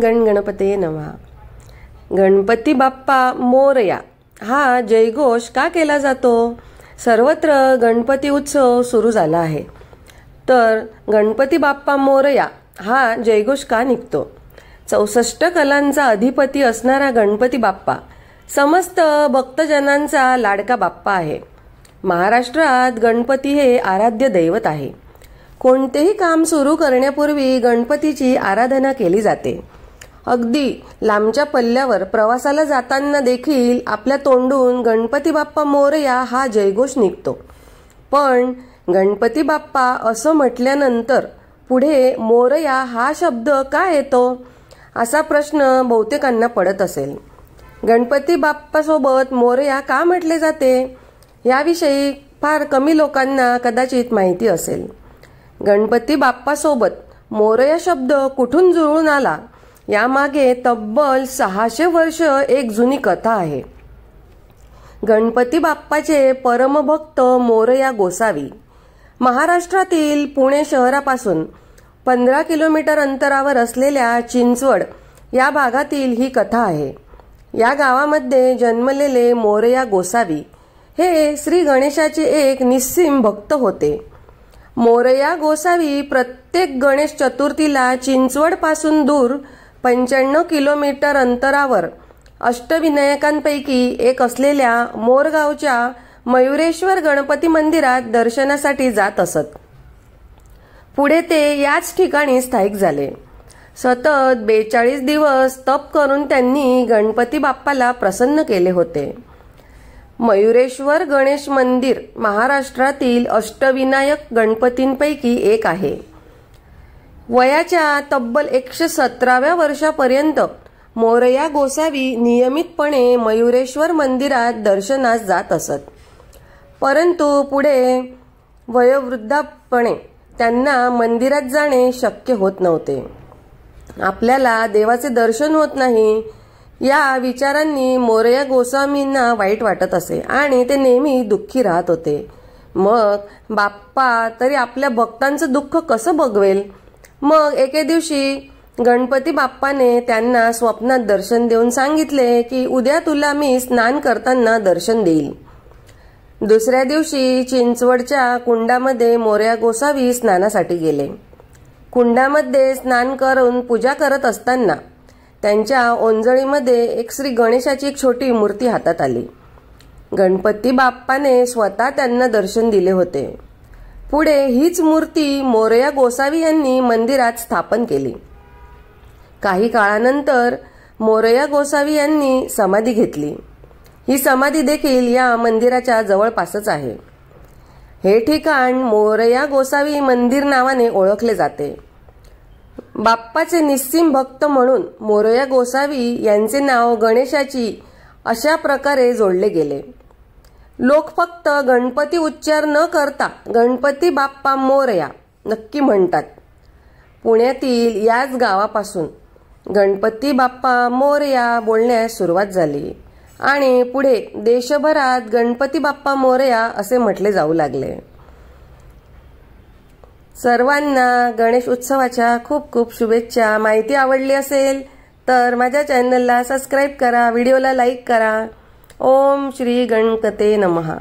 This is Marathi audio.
गण गणपते नमः। गणपती बाप्पा मोरया हा जयघोष का केला जातो? सर्वत्र गणपती उत्सव सुरू झाला आहे, तर गणपती बाप्पा मोरया हा जयघोष का निघतो? 64 कलांचा अधिपती असणारा गणपती बाप्पा समस्त भक्तजनांचा लाडका बाप्पा आहे। महाराष्ट्रात गणपती हे आराध्य दैवत आहे। कोणतेही काम सुरू करण्यापूर्वी गणपतीची आराधना केली जाते। अगदी लांबच्या पल्ल्यावर प्रवासाला जाताना देखील आपल्या तोंडून गणपती बाप्पा मोरया हा जयघोष निघतो। पण गणपती बाप्पा असं म्हटल्यानंतर पुढे मोरया हा शब्द का येतो, असा प्रश्न बहुतेकांना पडत असेल। गणपती बाप्पा सोबत मोरया का म्हटले जाते याविषयी फार कमी लोकांना कदाचित माहिती असेल। गणपती बाप्पा सोबत मोरया शब्द कुठून जुळून आला यामागे तब्बल 600 वर्ष एक जुनी कथा आहे। गणपती बाप्पाचे परमभक्त मोरया गोसावी महाराष्ट्रातील पुणे शहरापासून 15 किलोमीटर अंतरावर असलेल्या चिंचवड या भागातील ही कथा आहे। या गावामध्ये जन्मलेले मोरया गोसावी हे श्री गणेशाचे एक निस्सीम भक्त होते। मोरया गोसावी प्रत्येक गणेश चतुर्थीला चिंचवड पासून दूर 95 किलोमीटर अंतरावर अष्टविनायकांपैकी एक असलेल्या मोरगावच्या मयुरेश्वर गणपती मंदिरात दर्शनासाठी जात असत। पुढे ते याच ठिकाणी स्थायिक झाले। सतत 42 दिवस तप करून त्यांनी गणपती बाप्पाला प्रसन्न केले होते। मयुरेश्वर गणेश मंदिर महाराष्ट्रातील अष्टविनायक गणपतींपैकी एक आहे। वयाच्या तब्बल 117व्या वर्षापर्यंत मोरया गोसावी नियमितपणे मयुरेश्वर मंदिरात दर्शनास जात असत। परंतु पुढे वयोवृद्धापणे त्यांना मंदिरात जाणे शक्य होत नव्हते। आपल्याला देवाचे दर्शन होत नाही या विचारांनी मोरया गोसावींना वाईट वाटत असे आणि ते नेहमी दुःखी राहत होते। मग बाप्पा तरी आपल्या भक्तांचं दुःख कसं बघवेल? मग एके दिवशी गणपती बाप्पाने त्यांना स्वप्नात दर्शन देऊन सांगितले की उद्या तुला मी स्नान करताना दर्शन देईल। दुसऱ्या दिवशी चिंचवडच्या कुंडामध्ये मोरया गोसावी स्नानासाठी गेले। कुंडामध्ये स्नान करून पूजा करत असताना त्यांच्या ओंजळीमध्ये एक श्री गणेशाची एक छोटी मूर्ती हातात आली। गणपती बाप्पाने स्वतः त्यांना दर्शन दिले होते। पुढे हीच मूर्ती मोरया गोसावी यांनी मंदिरात स्थापन केली। काही काळानंतर मोरया गोसावी यांनी समाधी घेतली। ही समाधी देखील या मंदिराच्या जवळपासच आहे। हे ठिकाण मोरया गोसावी मंदिर नावाने ओळखले जाते। बाप्पाचे निस्सीम भक्त म्हणून मोरया गोसावी यांचे नाव गणेशाची अशा प्रकारे जोडले गेले। लोक फक्त गणपती उच्चार न करता गणपती बाप्पा मोरया नक्की म्हणतात। पुण्यातील याच गावापासून गणपती बाप्पा मोरया बोलण्यास सुरुवात झाली आणि पुढे देशभरात गणपती बाप्पा मोरया असे म्हटले जाऊ लागले। सर्वांना गणेश उत्सवाच्या खूप खूप शुभेच्छा। माहिती आवडली असेल तर माझ्या चॅनलला सबस्क्राईब करा, व्हिडिओला लाईक करा। ओम श्री गणपते नमः।